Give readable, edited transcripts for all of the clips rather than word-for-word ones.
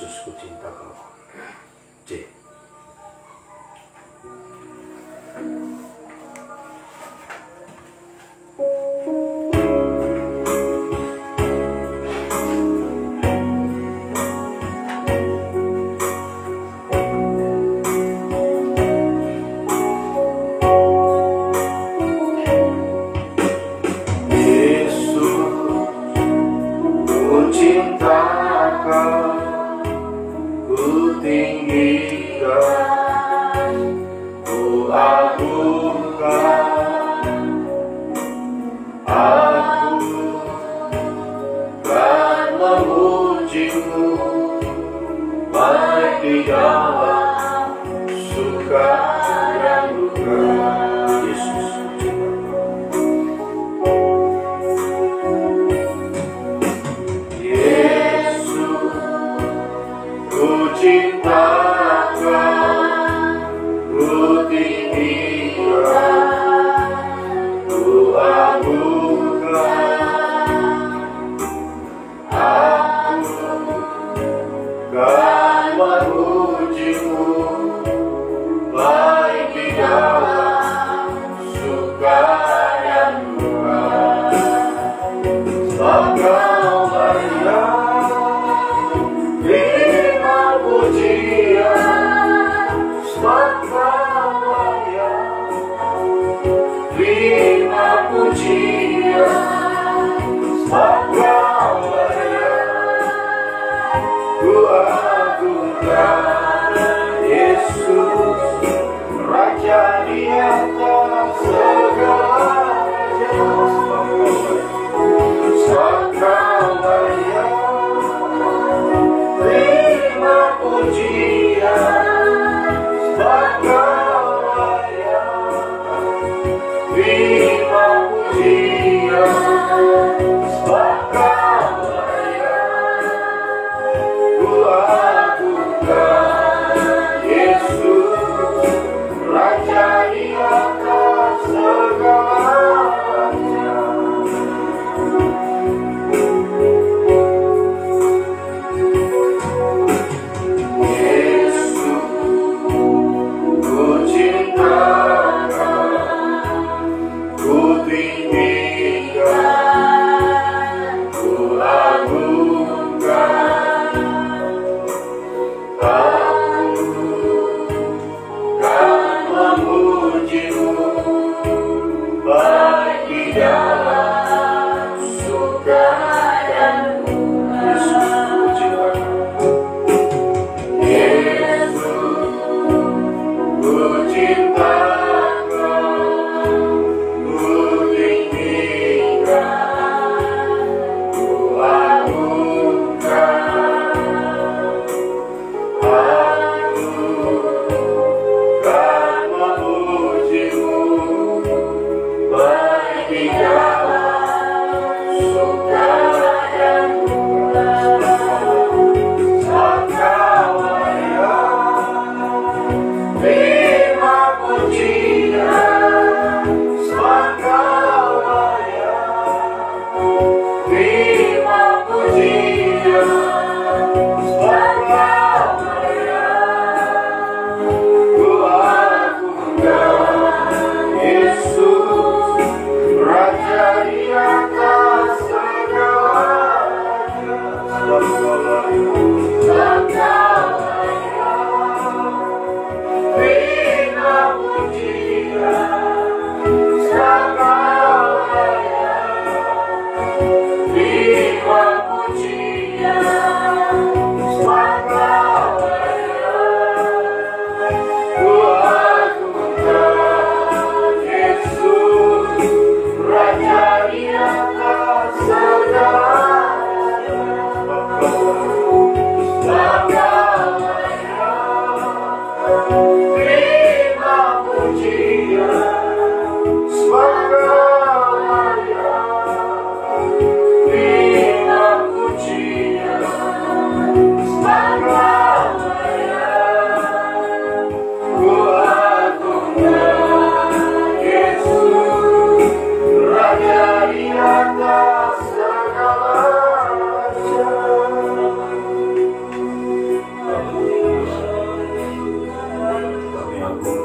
Yesus, ku cinta Kau. C. Cinta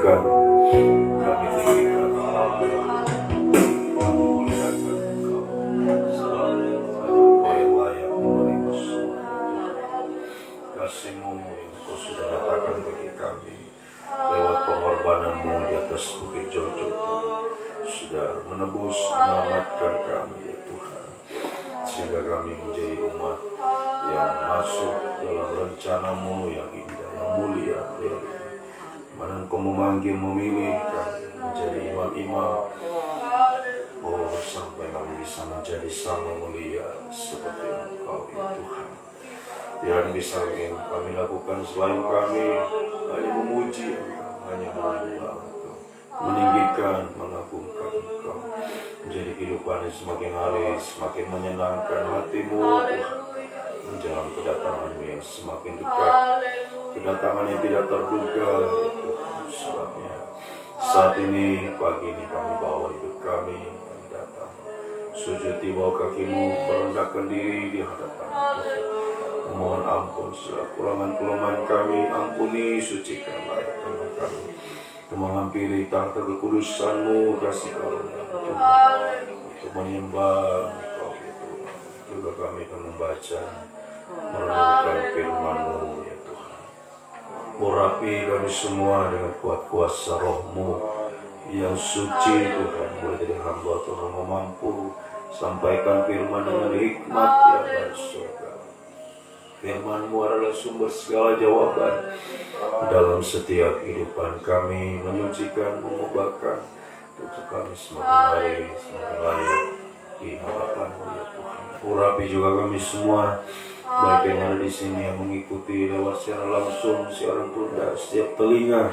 pujikan, kami tinggikan Allah, kami muliakan Engkau. Selalu Engkau yang layak menerima semua kasih-Mu yang Engkau sudah nyatakan bagi kami lewat pengorbanan-Mu di atas bukit Golgota, sudah menebus, menyelamatkan kami ya Tuhan, sehingga kami menjadi umat yang masuk dalam rencana-Mu yang indah, yang mulia, ya. Mana Engkau memanggil, memilih kami menjadi imam-imam, oh sampai kami bisa menjadi sama mulia seperti Engkau ya Tuhan. Tidak bisa kami lakukan selain kami hanya memuji Engkau, hanya menyembah Engkau, meninggikan, mengagungkan Engkau, menjadi kehidupan yang semakin hari semakin menyenangkan hati-Mu Tuhan. Menjelang kedatangan-Mu yang semakin dekat, kedatangan yang tidak terduga ya Tuhan. Sebabnya saat ini, pagi ini kami bawa hidup kami datang sujud di bawah kaki-Mu, merendahkan diri di hadapan Tuhan. Mohon ampun segala kelemahan kami, ampuni, sucikan layakkan kami untuk menghampiri tahta kekudusan-Mu, kasih karunia Tuhan, untuk menyembah Engkau ya Tuhan. Juga kami akan membaca, merenungkan firman-Mu ya Tuhan. Urapi kami semua dengan kuat kuasa Roh-Mu yang suci Tuhan. Boleh jadi hamba Tuhan mampu sampaikan firman dengan hikmat yang dari surga. Firman-Mu adalah sumber segala jawaban dalam setiap kehidupan kami, menyucikan, mengubahkan untuk kami semakin hari semakin layak di hadapan-Mu ya Tuhan. Urapi juga kami semua, baik yang ada di sini yang mengikuti lewat secara langsung, siaran tunda, setiap telinga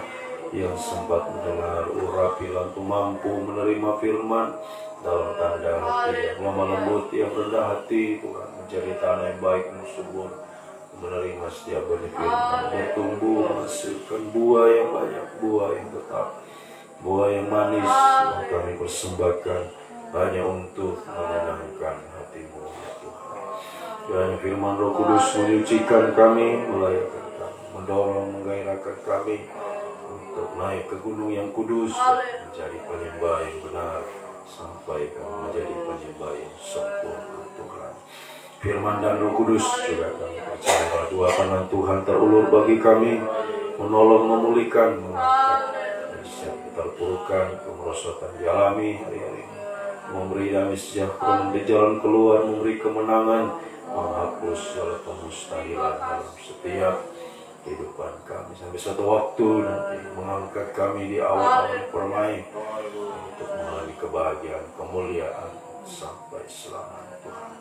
yang sempat mendengar. Urapi lampu mampu menerima firman dalam tanda hati yang lemah lembut, yang rendah hati Tuhan, menjadi tanah yang baik, subur, menerima setiap benih firman, bertumbuh, menghasilkan buah yang banyak, buah yang tetap, buah yang manis yang kami persembahkan hanya untuk menyenangkan hati-Mu ya Tuhan. Kiranya firman Roh Kudus menyucikan kami, melayakkan kami, mendorong, menggairahkan kami untuk naik ke gunung yang kudus, menjadi penyembah yang benar, sampai kami menjadi penyembah yang sempurna Tuhan. Firman dan Roh Kudus juga kami percaya dua tangan Tuhan terulur bagi kami, menolong, memulihkan, mengangkat dari setiap keterpurukan, kemerosotan dialami hari-hari ini, memberi damai sejahtera, memberi jalan keluar, memberi kemenangan, menghapus segala kemustahilan dalam setiap kehidupan kami sampai satu waktu nanti mengangkat kami di awal-awal permai untuk mengalami kebahagiaan, kemuliaan sampai selamanya Tuhan.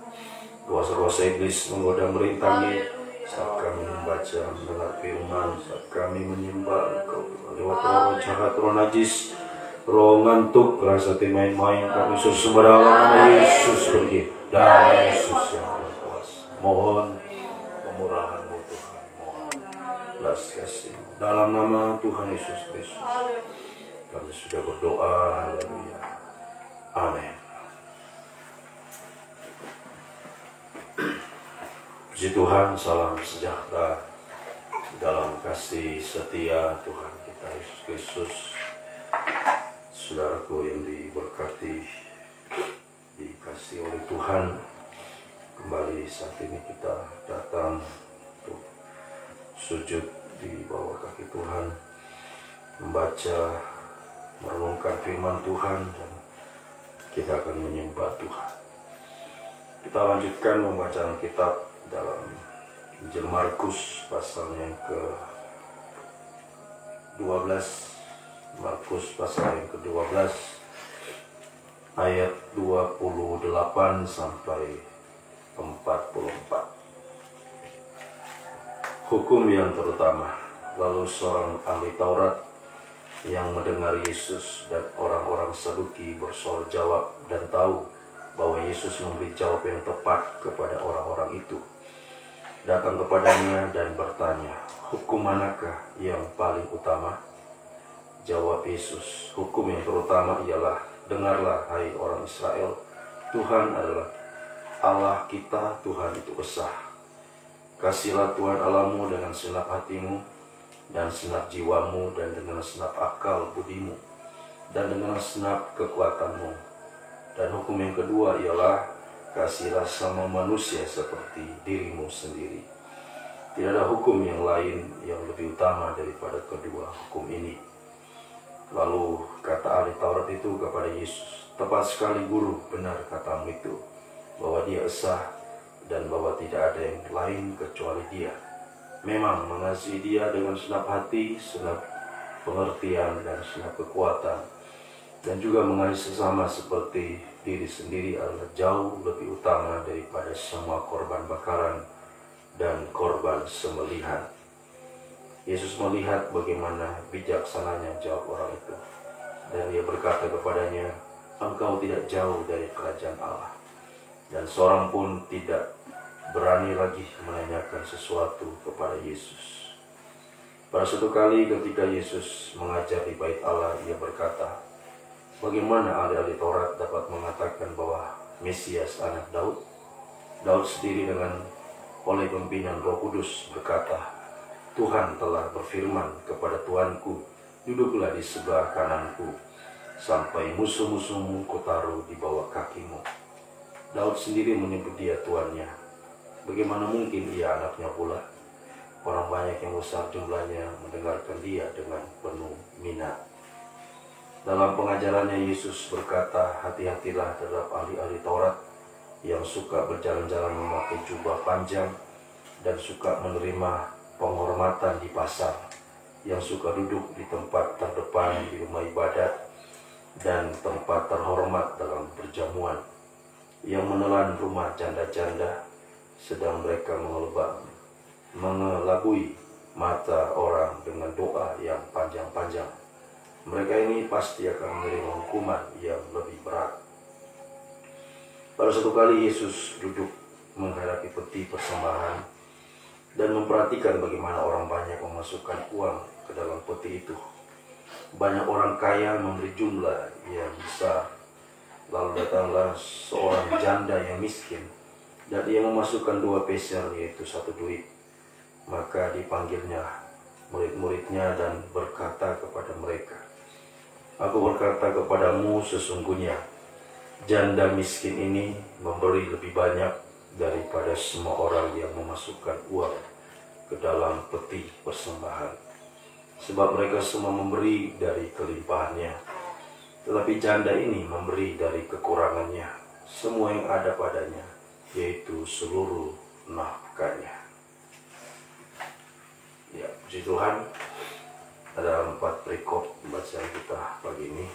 Kuasa-kuasa iblis menggoda merintangi saat kami membaca, mendengar firman, saat kami menyembah Engkau lewat roh jahat, roh najis, roh ngantuk, rasa main-main, kami Yesus sembarangan, Yesus pergi, darah Yesus yang berkuasa. Mohon kemurahan-Mu Tuhan, mohon belas kasih-Mu dalam nama Tuhan Yesus Kristus kami sudah berdoa. Haleluya, amin. Puji Tuhan, salam sejahtera dalam kasih setia Tuhan kita Yesus Kristus. Saudaraku yang diberkati, dikasih oleh Tuhan, kembali saat ini kita datang untuk sujud di bawah kaki Tuhan, membaca, merenungkan firman Tuhan, dan kita akan menyembah Tuhan. Kita lanjutkan membacaan kitab dalam Injil Markus pasal yang ke-12, Markus pasal yang ke-12 ayat 28 sampai 44. Hukum yang terutama. Lalu seorang ahli Taurat yang mendengar Yesus dan orang-orang Saduki bersoal jawab dan tahu bahwa Yesus memberi jawab yang tepat kepada orang-orang itu, datang kepadanya dan bertanya, hukum manakah yang paling utama? Jawab Yesus, hukum yang terutama ialah, dengarlah hai orang Israel, Tuhan adalah Allah kita, Tuhan itu esa. Kasihlah Tuhan Allahmu dengan segenap hatimu, dan segenap jiwamu, dan dengan segenap akal budimu, dan dengan segenap kekuatanmu. Dan hukum yang kedua ialah kasihilah sama manusia seperti dirimu sendiri. Tidak ada hukum yang lain yang lebih utama daripada kedua hukum ini. Lalu kata ahli Taurat itu kepada Yesus, "Tepat sekali Guru, benar katamu itu, bahwa Dia esa dan bahwa tidak ada yang lain kecuali Dia. Memang mengasihi Dia dengan segenap hati, segenap pengertian, dan segenap kekuatan, dan juga mengasihi sesama seperti diri sendiri adalah jauh lebih utama daripada semua korban bakaran dan korban sembelihan." Yesus melihat bagaimana bijaksananya jawab orang itu, dan Dia berkata kepadanya, "Engkau tidak jauh dari kerajaan Allah." Dan seorang pun tidak berani lagi menanyakan sesuatu kepada Yesus. Pada suatu kali ketika Yesus mengajar di bait Allah, Ia berkata, "Bagaimana ahli-ahli Taurat dapat mengatakan bahwa Mesias anak Daud?" Daud sendiri dengan oleh pimpinan Roh Kudus berkata, "Tuhan telah berfirman kepada Tuanku, duduklah di sebelah kananku, sampai musuh-musuhmu kutaruh di bawah kakimu." Daud sendiri menyebut Dia tuannya. Bagaimana mungkin Ia anaknya pula? Orang banyak yang besar jumlahnya mendengarkan Dia dengan penuh minat. Dalam pengajarannya Yesus berkata, "Hati-hatilah terhadap ahli-ahli Taurat yang suka berjalan-jalan memakai jubah panjang dan suka menerima penghormatan di pasar, yang suka duduk di tempat terdepan di rumah ibadat dan tempat terhormat dalam perjamuan, yang menelan rumah janda-janda, sedang mereka mengelabui mata orang dengan doa yang panjang-panjang. Mereka ini pasti akan menerima hukuman yang lebih berat." Pada suatu kali Yesus duduk menghadapi peti persembahan dan memperhatikan bagaimana orang banyak memasukkan uang ke dalam peti itu. Banyak orang kaya memberi jumlah yang besar. Lalu datanglah seorang janda yang miskin, dan ia memasukkan 2 peser, yaitu 1 duit. Maka dipanggilnya murid-muridnya dan berkata kepada mereka, "Aku berkata kepadamu, sesungguhnya janda miskin ini memberi lebih banyak daripada semua orang yang memasukkan uang ke dalam peti persembahan. Sebab mereka semua memberi dari kelimpahannya, tetapi janda ini memberi dari kekurangannya, semua yang ada padanya, yaitu seluruh nafkahnya." Ya, puji Tuhan. Ada 4 perikop bacaan kita pagi ini.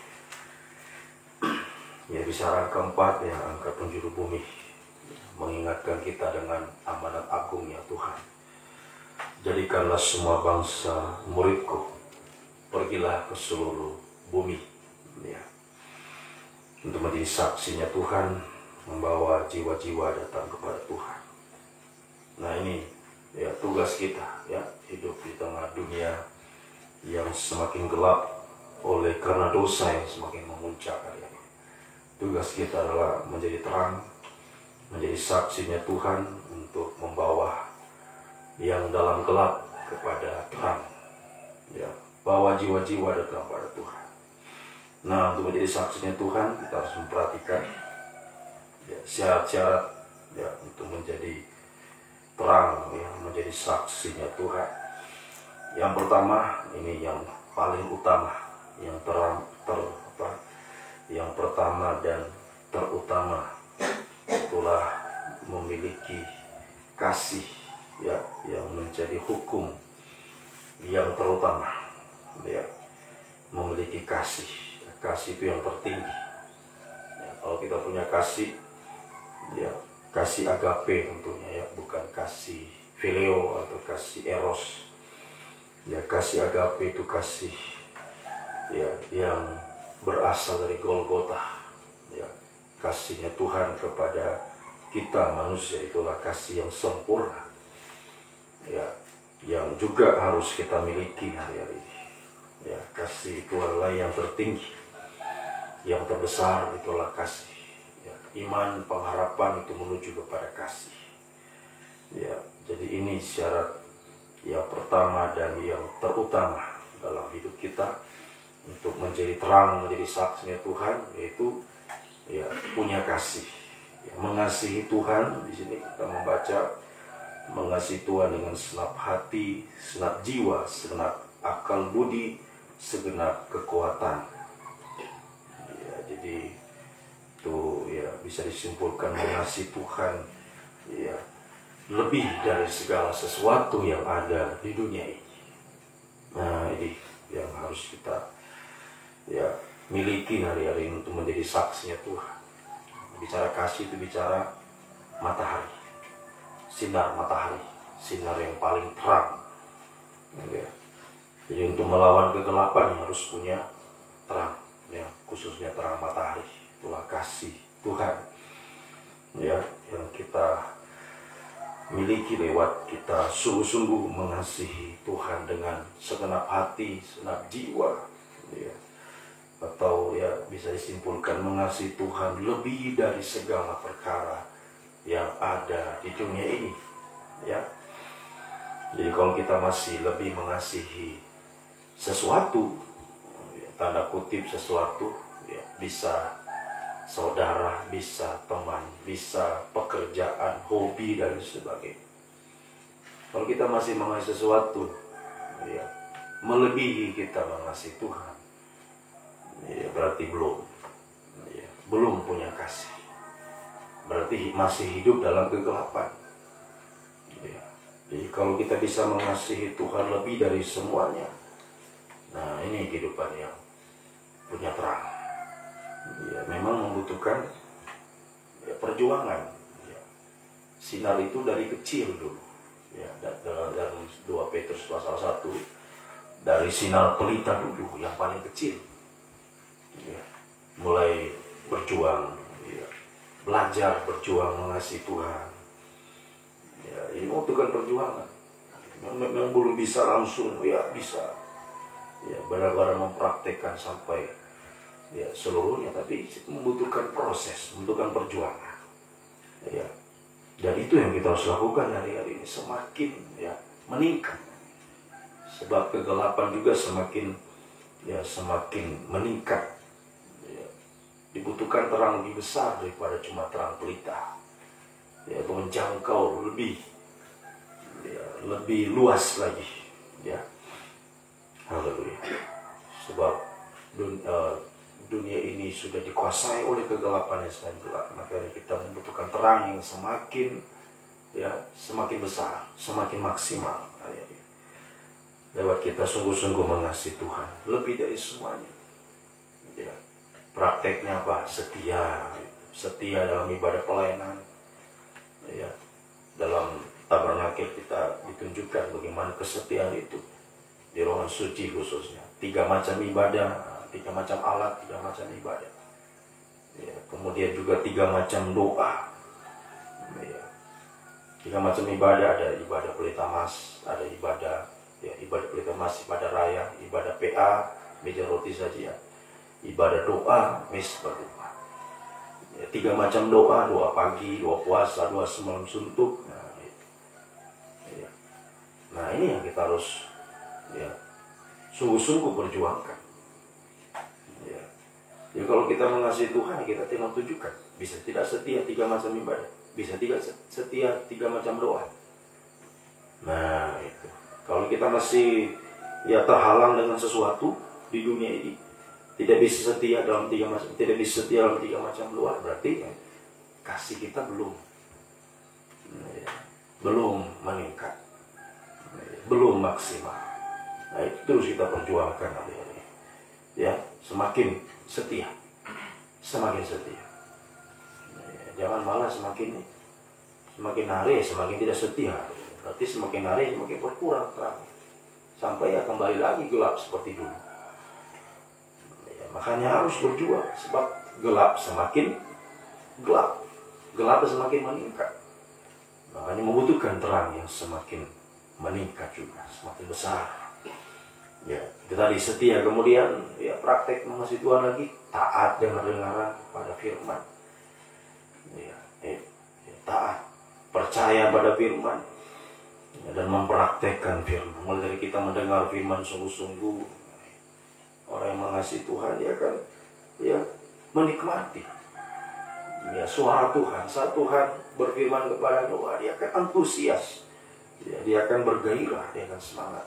Ya, bicara keempat, yang angkat penjuru bumi, mengingatkan kita dengan amanat agung ya Tuhan. "Jadikanlah semua bangsa muridku, pergilah ke seluruh bumi." Ya, untuk menjadi saksinya Tuhan, membawa jiwa-jiwa datang kepada Tuhan. Nah, ini ya tugas kita, ya, hidup di tengah dunia yang semakin gelap oleh karena dosa yang semakin memuncak hari ini. Tugas kita adalah menjadi terang, menjadi saksinya Tuhan untuk membawa yang dalam gelap kepada terang. Ya, bawa jiwa-jiwa datang kepada Tuhan. Nah, untuk menjadi saksinya Tuhan, kita harus memperhatikan ya, syarat-syarat ya, untuk menjadi terang, ya, menjadi saksinya Tuhan. Yang pertama, ini yang paling utama, yang yang pertama dan terutama, itulah memiliki kasih, ya, yang menjadi hukum yang terutama. Ya, memiliki kasih. Kasih itu yang tertinggi. Ya, kalau kita punya kasih, ya, kasih agape tentunya, ya, bukan kasih phileo atau kasih eros. Ya, kasih agape itu kasih ya yang berasal dari Golgota. Ya, kasihnya Tuhan kepada kita manusia itulah kasih yang sempurna. Ya, yang juga harus kita miliki hari-hari ini. Ya, kasih itu adalah yang tertinggi, yang terbesar itulah kasih. Ya, iman, pengharapan itu menuju kepada kasih. Ya, jadi ini syarat yang pertama dan yang terutama dalam hidup kita untuk menjadi terang, menjadi saksinya Tuhan, yaitu ya punya kasih, ya, mengasihi Tuhan. Di sini kita membaca mengasihi Tuhan dengan segenap hati, segenap jiwa, segenap akal budi, segenap kekuatan. Ya, jadi itu ya bisa disimpulkan mengasihi Tuhan ya lebih dari segala sesuatu yang ada di dunia ini. Nah, ini yang harus kita ya miliki hari-hari ini untuk menjadi saksinya Tuhan. Bicara kasih itu bicara matahari, sinar matahari, sinar yang paling terang. Ya. Jadi untuk melawan kegelapan harus punya terang, ya khususnya terang matahari. Itulah kasih Tuhan, ya yang kita miliki lewat kita sungguh-sungguh mengasihi Tuhan dengan segenap hati, segenap jiwa, ya. Atau ya bisa disimpulkan mengasihi Tuhan lebih dari segala perkara yang ada di dunia ini, ya. Jadi kalau kita masih lebih mengasihi sesuatu, ya, tanda kutip sesuatu, ya, bisa saudara, bisa teman, bisa pekerjaan, hobi, dan sebagainya. Kalau kita masih mengasihi sesuatu, ya, melebihi kita mengasihi Tuhan, ya, berarti belum punya kasih. Berarti masih hidup dalam kegelapan. Ya. Jadi kalau kita bisa mengasihi Tuhan lebih dari semuanya, nah ini kehidupan yang punya terang. Ya, memang membutuhkan ya, perjuangan. Ya. Sinar itu dari kecil dulu. Ya, dalam 2 Petrus pasal 1, dari sinar pelita dulu yang paling kecil. Ya. Mulai berjuang, ya. Belajar berjuang mengasihi Tuhan. Ya, ini membutuhkan perjuangan. Memang belum bisa langsung, ya bisa. Ya, benar-benar mempraktekkan sampai ya seluruhnya, tapi membutuhkan proses, membutuhkan perjuangan. Ya. Dan itu yang kita harus lakukan hari-hari ini, semakin ya meningkat. Sebab kegelapan juga semakin meningkat. Ya. Dibutuhkan terang lebih besar daripada cuma terang pelita. Ya, menjangkau lebih luas lagi. Ya. Haleluya. Sebab dunia ini sudah dikuasai oleh kegelapan yang semakin gelap. Makanya kita membutuhkan terang yang semakin besar, semakin maksimal. Lewat kita sungguh-sungguh mengasihi Tuhan lebih dari semuanya. Ya. Prakteknya apa? Setia dalam ibadah pelayanan. Ya. Dalam tabernakel kita ditunjukkan bagaimana kesetiaan itu di ruangan suci khususnya. 3 macam ibadah, 3 macam alat, 3 macam ibadah. Ya, kemudian juga 3 macam doa. Ya, 3 macam ibadah, ada ibadah pelita mas, ada ibadah pelita mas, ibadah raya, ibadah PA, meja roti sajian, ibadah doa, mezbah doa. Ya, 3 macam doa, doa pagi, doa puasa, doa semalam suntuk. Nah, ini yang kita harus ya sungguh-sungguh perjuangkan. Jadi kalau kita mengasihi Tuhan, kita tidak tunjukkan. Bisa tidak setia 3 macam ibadah, bisa tidak setia 3 macam doa. Nah itu. Kalau kita masih ya terhalang dengan sesuatu di dunia ini, tidak bisa setia dalam 3 macam doa, berarti ya, kasih kita belum meningkat, belum maksimal. Nah itu terus kita perjuangkan hari-hari. Ya, semakin setia. Jangan malah semakin hari semakin tidak setia. Berarti semakin hari semakin berkurang terang, sampai ya kembali lagi gelap seperti dulu. Ya, makanya harus berjuang, sebab gelap semakin semakin meningkat. Makanya membutuhkan terang yang semakin meningkat juga, semakin besar. Ya, itu tadi setia, kemudian ya praktek mengasihi Tuhan lagi, taat dengar-dengaran pada firman. Ya, taat, percaya pada firman. dan mempraktekkan firman. Mulai dari kita mendengar firman sungguh-sungguh, orang yang mengasihi Tuhan dia akan menikmati suara Tuhan. Saat Tuhan berfirman kepada Noah, dia akan antusias, dia akan bergairah, dia akan semangat,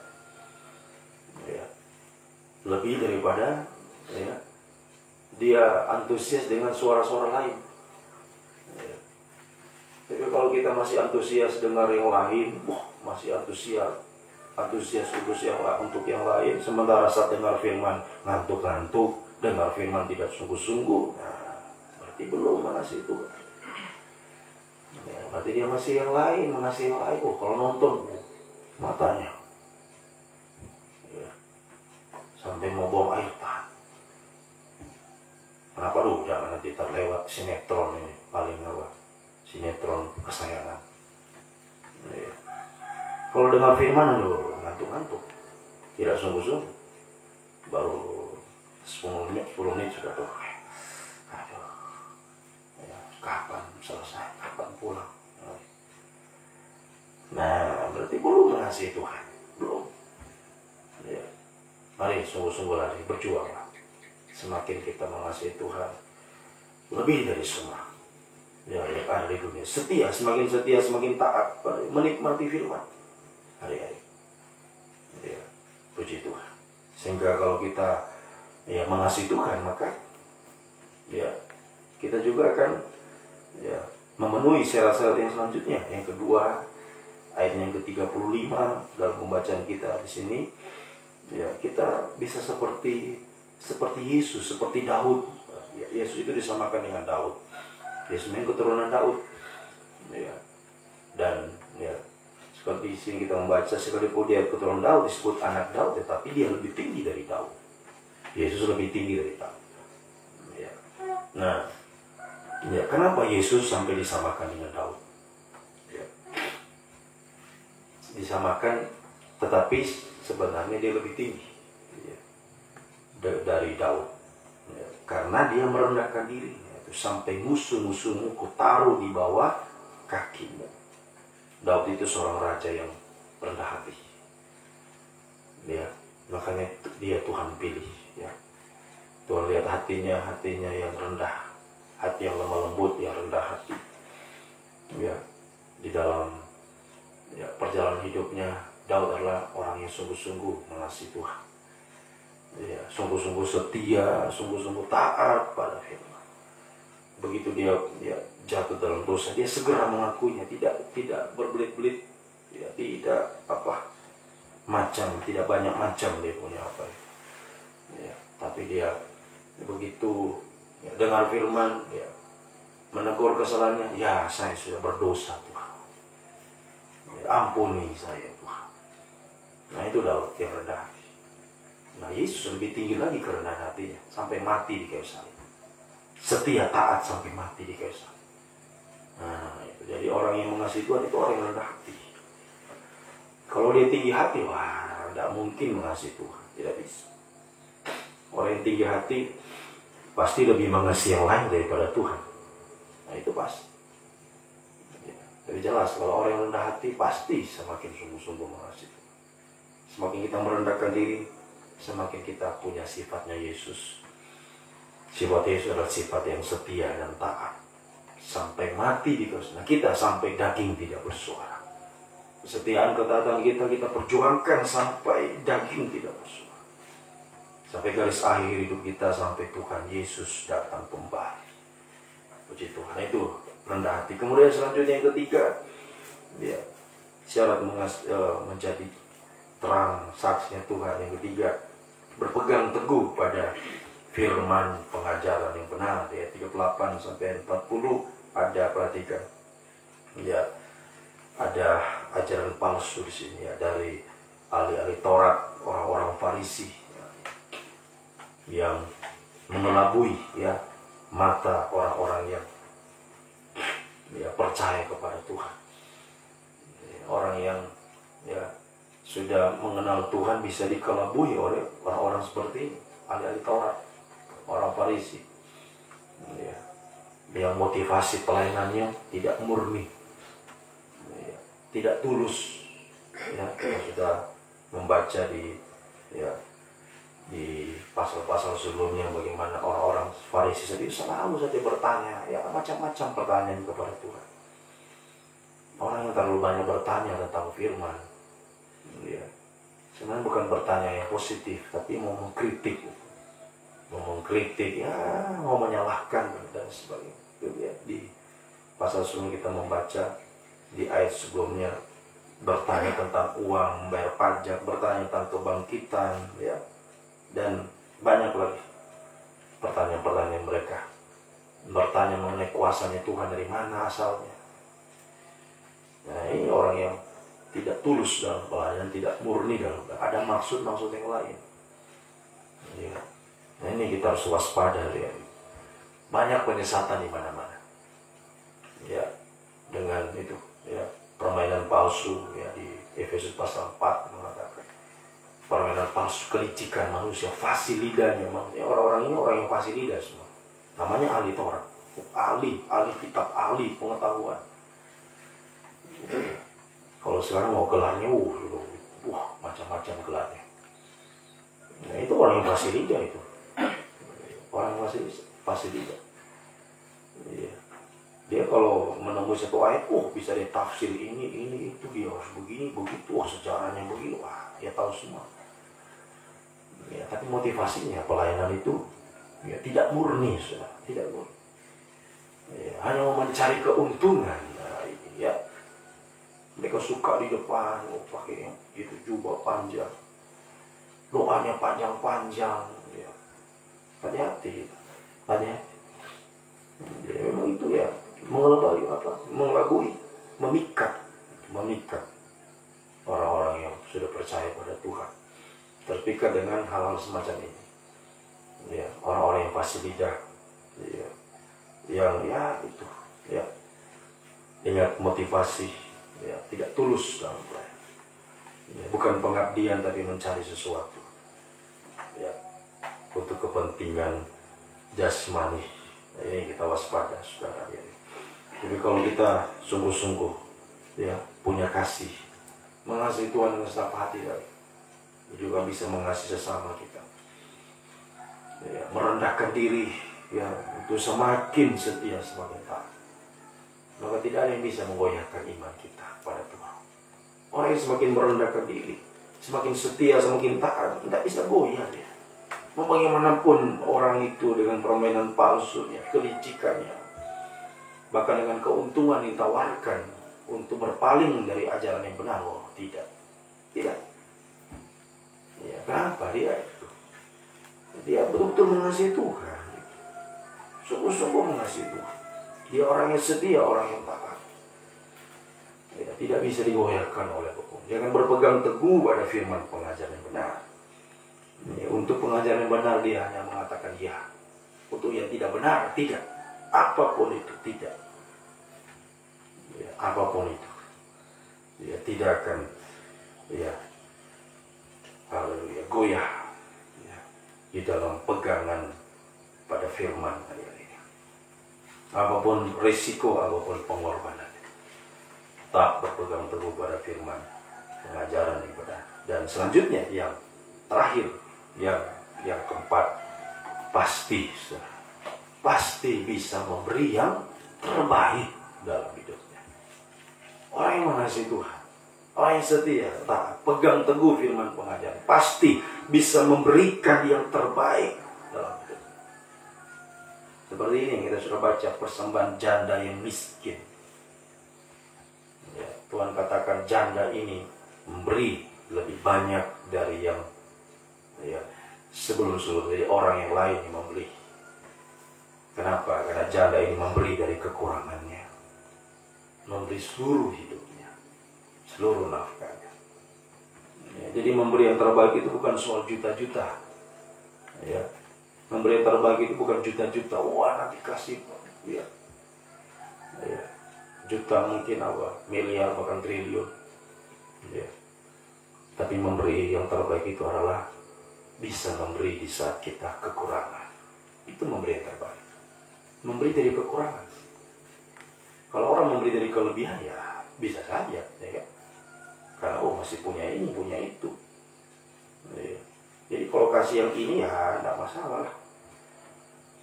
lebih daripada dia antusias dengan suara-suara lain. Tapi kalau kita masih antusias dengar yang lain, masih antusias untuk yang lain, sementara saat dengar firman ngantuk-ngantuk, dengar firman tidak sungguh-sungguh, berarti belum mengasihi Tuhan. Berarti dia masih yang lain, mengasihi yang lain. Kalau nonton matanya sampai mau buang air tahan. Kenapa jangan nanti terlewat sinetron ini, paling sinetron kesayangan. Kalau dengar firman ngantuk-ngantuk, tidak sungguh-sungguh, baru 10 menit sudah tuh. Kapan selesai, kapan pulang. Nah, berarti belum mengasihi Tuhan, belum. Mari sungguh-sungguh lagi, berjuanglah. Semakin kita mengasihi Tuhan, lebih dari semua yang ada di dunia, semakin setia, semakin taat, menikmati firman hari-hari. Puji Tuhan. Sehingga kalau kita mengasihi Tuhan, maka kita juga akan memenuhi syarat-syarat yang selanjutnya. Yang kedua, ayat yang ke-35 dalam pembacaan kita di sini, kita bisa seperti Yesus, seperti Daud. Yesus itu disamakan dengan Daud. Yesus memang keturunan Daud. Dan seperti di sini kita membaca, sekalipun dia keturunan Daud, disebut anak Daud, tetapi dia lebih tinggi dari Daud. Yesus lebih tinggi dari Daud. Nah, kenapa Yesus sampai disamakan dengan Daud? Disamakan, tetapi sebenarnya dia lebih tinggi dari Daud, karena dia merendahkan diri, sampai musuh-musuhmu kutaruh di bawah kakimu. Daud itu seorang raja yang rendah hati, makanya dia Tuhan pilih. Tuhan lihat hatinya yang rendah, hati yang lemah lembut, yang rendah hati. Di dalam perjalanan hidupnya, Daud adalah orang yang sungguh-sungguh mengasihi Tuhan. Sungguh-sungguh setia, sungguh-sungguh taat pada firman. Begitu dia jatuh dalam dosa, dia segera mengakuinya, tidak berbelit-belit, tidak banyak macam dia punya tapi dia begitu dengar firman, menegur kesalahannya, saya sudah berdosa Tuhan, ampuni saya Tuhan. Nah, itu Daud yang rendah hati. Nah, Yesus lebih tinggi lagi kerendahan hatinya, sampai mati di kayu salib. Setia taat sampai mati di kayu salib. Nah, itu. Jadi orang yang mengasihi Tuhan itu orang yang rendah hati. Kalau dia tinggi hati, tidak mungkin mengasihi Tuhan, tidak bisa. Orang yang tinggi hati pasti lebih mengasihi yang lain daripada Tuhan. Nah, itu pasti. Jadi jelas, kalau orang yang rendah hati pasti semakin sungguh-sungguh mengasihi Tuhan. Semakin kita merendahkan diri, semakin kita punya sifatnya Yesus. Sifat Yesus adalah sifat yang setia dan taat. Sampai mati di kayu salib. Nah, kita sampai daging tidak bersuara. Kesetiaan ketaatan kita perjuangkan sampai daging tidak bersuara. Sampai garis akhir hidup kita, sampai Tuhan Yesus datang kembali. Puji Tuhan. Nah, itu rendah hati. Kemudian selanjutnya yang ketiga, syarat menjadi terang saksinya Tuhan. Yang ketiga, berpegang teguh pada firman pengajaran yang benar. Ayat 38 sampai 40 ada, perhatikan. Ada ajaran palsu di sini, dari ahli-ahli Taurat, orang-orang Farisi yang mengelabui mata orang-orang yang percaya kepada Tuhan. Orang yang sudah mengenal Tuhan bisa dikelabui oleh orang-orang seperti ini, ahli-ahli Taurat, orang Farisi, yang motivasi pelayanannya tidak murni, tidak tulus, Ya, kita sudah membaca di pasal-pasal sebelumnya bagaimana orang-orang Farisi sendiri selalu saja bertanya, ya macam-macam pertanyaan kepada Tuhan. Orang yang terlalu banyak bertanya tentang firman, ya, sebenarnya bukan bertanya yang positif, tapi mau mengkritik, ya, mau menyalahkan dan sebagainya. Ya, di pasal sebelum kita membaca, di ayat sebelumnya bertanya tentang uang, bayar pajak, bertanya tentang kebangkitan, ya, dan banyak lagi pertanyaan-pertanyaan mereka. Bertanya mengenai kuasanya Tuhan, dari mana asalnya. Nah, ini orang yang tidak tulus dalam pelayanan, tidak murni dalam pelayanan, ada maksud-maksud yang lain. Ya. Nah, ini kita harus waspada, ya. Banyak penyesatan di mana-mana. Ya, dengan itu, ya, permainan palsu, ya, di Efesus pasal 4 mengatakan permainan palsu, kelicikan manusia, fasih lidahnya. Orang-orang ini orang yang fasih lidah semua. Namanya ahli Taurat, ahli kitab, ahli pengetahuan. Kalau sekarang mau gelarnya, macam-macam gelarnya. Nah, itu orang yang fasih lidah itu. Orang yang fasih lidah. Iya. Dia kalau menemui satu ayat, bisa dia tafsir ini, itu, dia harus begini, begitu, sejarahnya begini, dia tahu semua. Ya, tapi motivasinya pelayanan itu, ya, tidak murni, sudah, tidak murni. Ya, hanya mau mencari keuntungan. Nah, ini, ya, mereka suka di depan, pakai itu jubah panjang, doanya panjang-panjang, ya. Hati-hati. Ya, memang itu, ya, mengelabui, memikat orang-orang yang sudah percaya pada Tuhan, terpikat dengan hal-hal semacam ini. Ya, orang-orang yang fasih lidah, ya, yang, ya, itu, ya, ingat motivasi, ya, tidak tulus dalam pelayanan. Ya, bukan pengabdian tapi mencari sesuatu, ya, untuk kepentingan jasmani. Ini kita waspada, saudara. Ya. Jadi kalau kita sungguh-sungguh, ya, punya kasih, mengasihi Tuhan dengan segenap hati, ya, juga bisa mengasihi sesama kita. Ya, merendahkan diri, ya, untuk semakin setia, semakin taat. Maka tidak ada yang bisa menggoyahkan iman kita pada Tuhan. Orang yang semakin merendahkan diri, semakin setia, semakin taat, tidak bisa goyah dia. Mau bagaimanapun orang itu dengan permainan palsunya, kelicikannya, bahkan dengan keuntungan ditawarkan untuk berpaling dari ajaran yang benar, tidak. Ya, kenapa dia itu? Dia betul-betul mengasihi Tuhan, sungguh-sungguh mengasihi Tuhan. Dia orang yang setia, orang yang taat. Ya, tidak bisa digoyahkan oleh hukum. Jangan berpegang teguh pada firman pengajaran yang benar. Ya, untuk pengajaran yang benar dia hanya mengatakan ya. Untuk yang tidak benar, tidak. Apapun itu, tidak. Ya, apapun itu, ya, tidak akan, ya, haleluya, goyah, ya, di dalam pegangan pada firman hari ini. Apapun risiko, apapun pengorbanan, tak berpegang teguh pada firman pengajaran yang benar. Dan selanjutnya yang terakhir, yang keempat, pasti bisa memberi yang terbaik dalam hidupnya. Orang yang mengasihi Tuhan, orang yang setia, taat, pegang teguh firman pengajaran, pasti bisa memberikan yang terbaik dalam hidupnya. Seperti ini yang kita sudah baca, persembahan janda yang miskin. Ya, Tuhan katakan janda ini memberi lebih banyak dari yang, ya, sebelum-sebelum, dari orang yang lain yang memberi. Kenapa? Karena janda ini memberi dari kekurangannya, memberi seluruh hidupnya, seluruh nafkahnya. Ya, jadi memberi yang terbaik itu bukan soal juta-juta. Ya, memberi yang terbaik itu bukan juta-juta. Nanti kasih, ya, juta mungkin miliar bahkan triliun. Ya. Tapi memberi yang terbaik itu adalah bisa memberi di saat kita kekurangan. Itu memberi yang terbaik. Memberi dari kekurangan. Kalau orang memberi dari kelebihan, ya bisa saja, ya kan? Karena masih punya ini, punya itu. Ya. Jadi kalau kasih yang ini ya tidak masalah lah.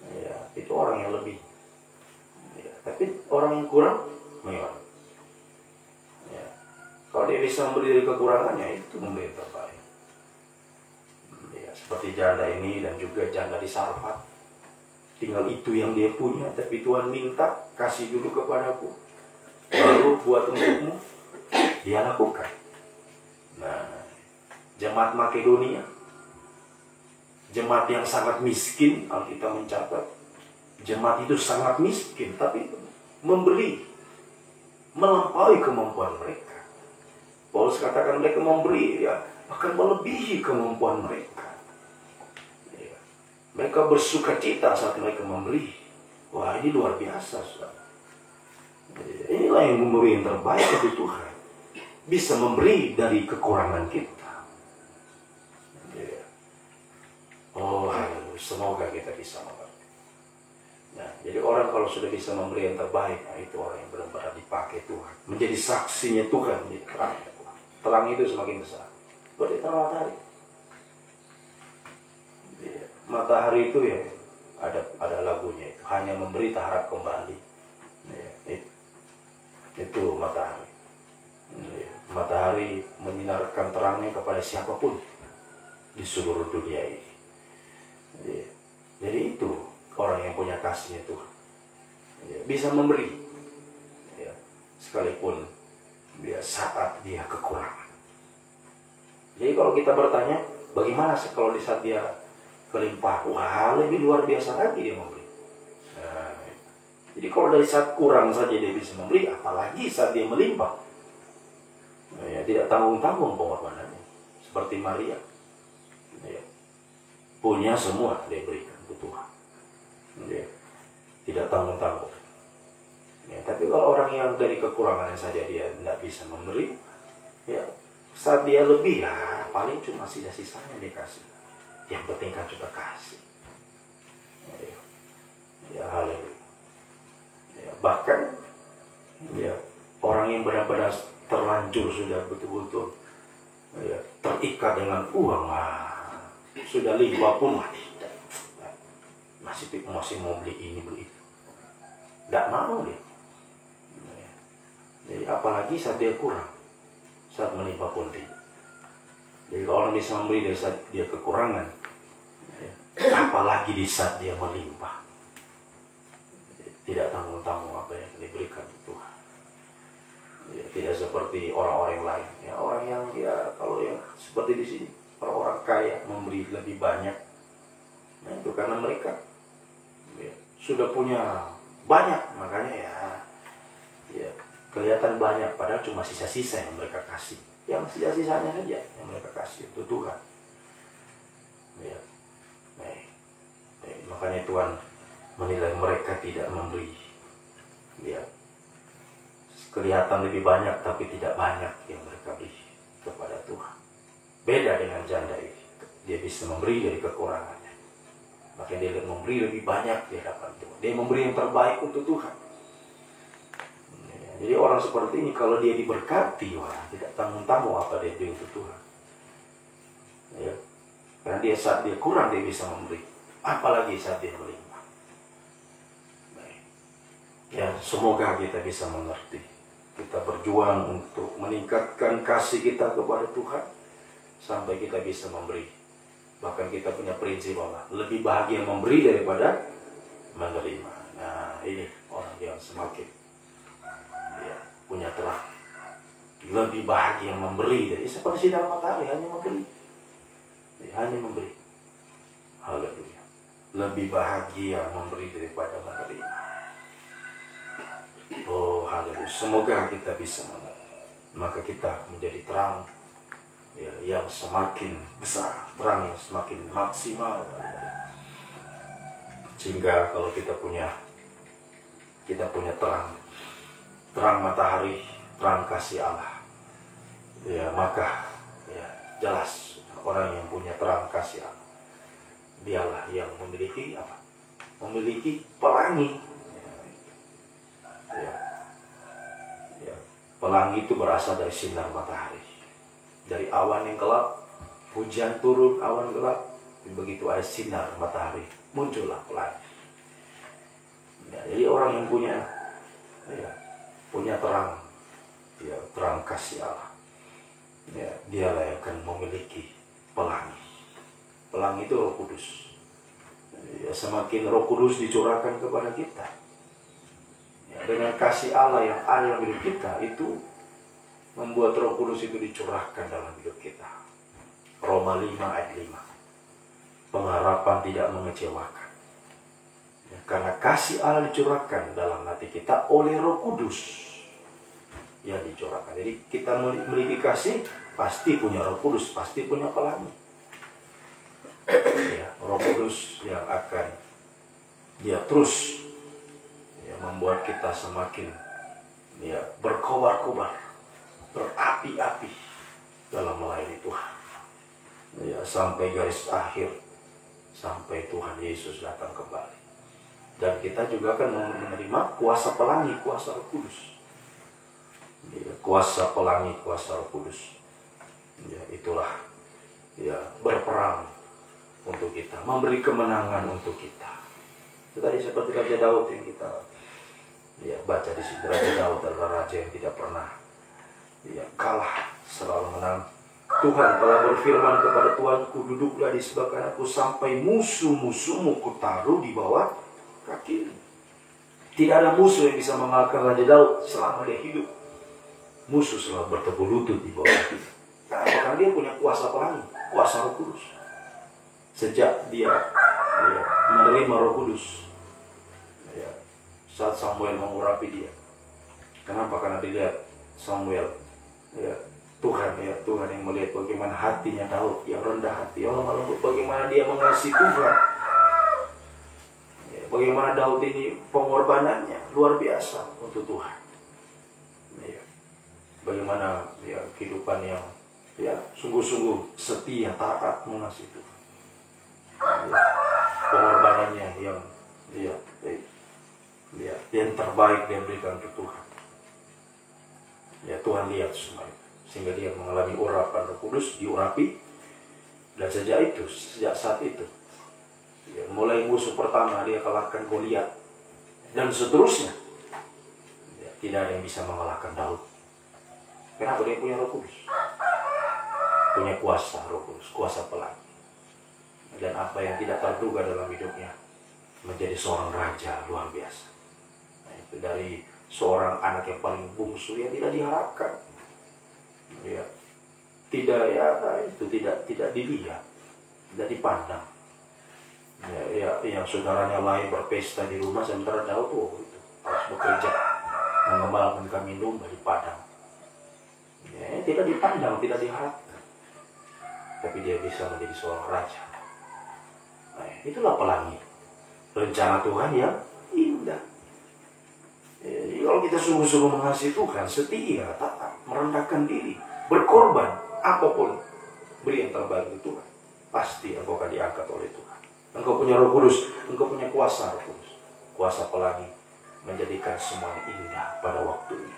Ya, itu orang yang lebih. Ya, tapi orang yang kurang, memang. Ya. Kalau dia bisa memberi dari kekurangannya, itu memberi yang terbaik. Ya, seperti janda ini dan juga janda di Sarfat. Tinggal itu yang dia punya, tapi Tuhan minta, kasih dulu kepadaku. Lalu buat untukmu, dia lakukan. Nah, jemaat Makedonia, jemaat yang sangat miskin, Alkitab mencatat, jemaat itu sangat miskin, tapi memberi, melampaui kemampuan mereka. Paulus katakan mereka memberi, ya, akan melebihi kemampuan mereka. Ya. Mereka bersuka cita saat mereka memberi. Wah, ini luar biasa, saudara. Ya, inilah yang memberi yang terbaik dari Tuhan. Bisa memberi dari kekurangan kita. Oh, semoga kita bisa mengerti. Nah, jadi orang kalau sudah bisa memberi yang terbaik, nah itu orang yang benar-benar dipakai Tuhan. Menjadi saksinya Tuhan, menjadi terangnya Tuhan. Terang itu semakin besar. Seperti terang matahari. Matahari itu ya, ada lagunya itu. Hanya memberi tak harap kembali. Itu matahari. Matahari menyinarkan terangnya kepada siapapun di seluruh dunia ini. Jadi itu orang yang punya kasihnya Tuhan, bisa memberi, sekalipun saat dia kekurangan. Jadi kalau kita bertanya, bagaimana sih kalau di saat dia kelimpah? Wah, lebih luar biasa lagi dia memberi. Nah, jadi kalau dari saat kurang saja dia bisa memberi, apalagi saat dia melimpah. Tidak tanggung-tanggung pengorbanannya, seperti Maria. Punya semua dia berikan ke Tuhan. Tidak tanggung-tanggung. Tapi kalau orang yang dari kekurangannya saja dia tidak bisa memberi, ya saat dia lebih, ya paling cuma sisa-sisanya dia kasih. Yang penting kan juga kasih. Ya, haleluya. Ya, bahkan ya orang yang benar-benar terlanjur sudah betul-betul terikat dengan uang, sudah limbah pun masih mau beli ini beli itu, tidak mau dia. Jadi apalagi saat dia kurang, saat melimpah pun tidak. Jadi kalau orang bisa memberi dari saat dia kekurangan, apalagi di saat dia melimpah, tidak tanggung-tanggung apa yang diberikan Tuhan. Tidak seperti orang-orang lain, orang yang kalau yang seperti di sini. Orang-orang kaya memberi lebih banyak. Nah, itu karena mereka sudah punya banyak, makanya ya kelihatan banyak, padahal cuma sisa-sisa yang mereka kasih. Yang sisa-sisanya saja yang mereka kasih itu Tuhan. Makanya Tuhan menilai mereka tidak memberi. Kelihatan lebih banyak, tapi tidak banyak yang mereka beri kepada Tuhan. Beda dengan janda ini, dia bisa memberi dari kekurangannya. Makanya dia memberi lebih banyak di hadapan Tuhan. Dia memberi yang terbaik untuk Tuhan. Jadi orang seperti ini kalau dia diberkati, tidak tanggung-tanggung apa dia beri untuk Tuhan. Karena dia saat dia kurang dia bisa memberi, apalagi saat dia melimpah. Semoga kita bisa mengerti. Kita berjuang untuk meningkatkan kasih kita kepada Tuhan. Sampai kita bisa memberi. Bahkan kita punya prinsip bahwa lebih bahagia memberi daripada menerima. Nah, ini orang yang semakin punya terang. Lebih bahagia memberi. Jadi seperti sinar matahari, hanya memberi. Hanya memberi. Haleluya. Lebih bahagia memberi daripada menerima. Oh, haleluya. Semoga kita bisa mengerti. Maka kita menjadi terang yang semakin besar, terang yang semakin maksimal. Sehingga kalau kita punya terang matahari, terang kasih Allah, maka jelas orang yang punya terang kasih Allah, dialah yang memiliki apa? Memiliki pelangi. Pelangi itu berasal dari sinar matahari. Dari awan yang gelap, hujan turun, awan gelap, begitu ada sinar matahari, muncullah pelangi. Ya, jadi orang yang punya terang, terang kasih Allah, dialah yang akan memiliki pelangi. Pelangi itu Roh Kudus. Semakin Roh Kudus dicurahkan kepada kita, dengan kasih Allah yang ada dalam hidup kita, itu membuat Roh Kudus itu dicurahkan dalam hidup kita. Roma 5 ayat 5. Pengharapan tidak mengecewakan. Karena kasih Allah dicurahkan dalam hati kita oleh Roh Kudus yang dicurahkan. Jadi kita memiliki kasih, pasti punya Roh Kudus, pasti punya pelangi. Roh Kudus yang akan terus membuat kita semakin berkobar-kobar, berapi-api dalam melayani Tuhan. Sampai garis akhir, sampai Tuhan Yesus datang kembali. Dan kita juga akan menerima kuasa pelangi, kuasa Roh Kudus. Kuasa pelangi, kuasa Roh Kudus. Itulah berperang untuk kita, memberi kemenangan untuk kita. Itu tadi seperti Raja Daud yang kita baca di sini. Raja Daud adalah raja yang tidak pernah kalah, selalu menang. Tuhan telah berfirman kepada Tuanku, duduklah di sebelah kananku sampai musuh-musuhmu kutaruh di bawah kaki. Tidak ada musuh yang bisa mengalahkan Raja Daud selama dia hidup. Musuh selalu bertebu lutut di bawah kaki. Karena dia punya kuasa pelangi, kuasa Roh Kudus. Sejak dia menerima Roh Kudus, saat Samuel mengurapi dia. Kenapa? Karena dilihat Samuel, Tuhan yang melihat bagaimana hatinya Daud yang rendah hati, bagaimana dia mengasihi Tuhan. Bagaimana Daud ini pengorbanannya luar biasa untuk Tuhan. Bagaimana kehidupan yang sungguh-sungguh setia, taat, mengasihi Tuhan. Pengorbanannya yang terbaik dia berikan untuk Tuhan. Tuhan lihat semua itu, sehingga dia mengalami urapan Roh Kudus, diurapi. Dan sejak saat itu, mulai musuh pertama dia kalahkan Goliat, dan seterusnya, tidak ada yang bisa mengalahkan Daud. Kenapa? Dia punya Roh Kudus, punya kuasa Roh Kudus, kuasa pelangi. Dan apa yang tidak terduga dalam hidupnya, menjadi seorang raja luar biasa. Itu dari seorang anak yang paling bungsu yang tidak diharapkan, tidak dilihat, tidak dipandang. Yang saudaranya lain berpesta di rumah, sementara Daud itu harus bekerja mengembalakan kambing domba di padang. Tidak dipandang, tidak diharapkan, tapi dia bisa menjadi seorang raja. Itulah pelangi, rencana Tuhan yang indah. Jadi kalau kita sungguh-sungguh mengasihi Tuhan, setia, taat, merendahkan diri, berkorban, apapun, beri yang terbaik untuk Tuhan, pasti engkau akan diangkat oleh Tuhan. Engkau punya Roh Kudus, engkau punya kuasa Roh Kudus, kuasa pelangi, menjadikan semuanya indah pada waktunya.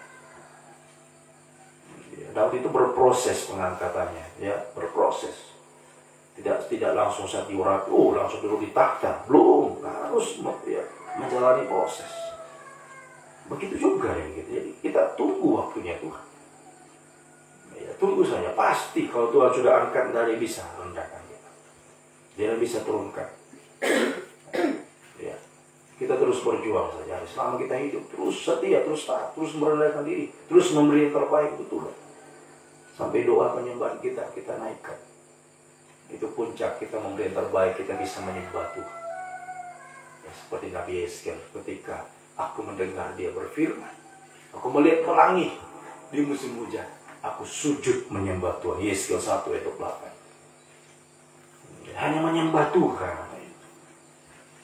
Daud itu berproses pengangkatannya, berproses. Tidak langsung saat diurapi, langsung duduk di takhta, belum, harus menjalani proses. Begitu juga gitu. Jadi kita tunggu waktunya Tuhan. Tunggu saja, pasti kalau Tuhan sudah angkat, dari bisa rendahkan kita. Dia bisa turunkan. Kita terus berjuang saja. Selama kita hidup, terus setia, terus taat, terus merendahkan diri, terus memberi yang terbaik untuk Tuhan. Sampai doa penyembahan kita naikkan. Itu puncak, kita memberi yang terbaik, kita bisa menyembah Tuhan. Seperti Nabi Yeskel, ketika aku mendengar dia berfirman, aku melihat pelangi di musim hujan, aku sujud menyembah Tuhan. Yeskel 1 ayat 8. Hanya menyembah Tuhan.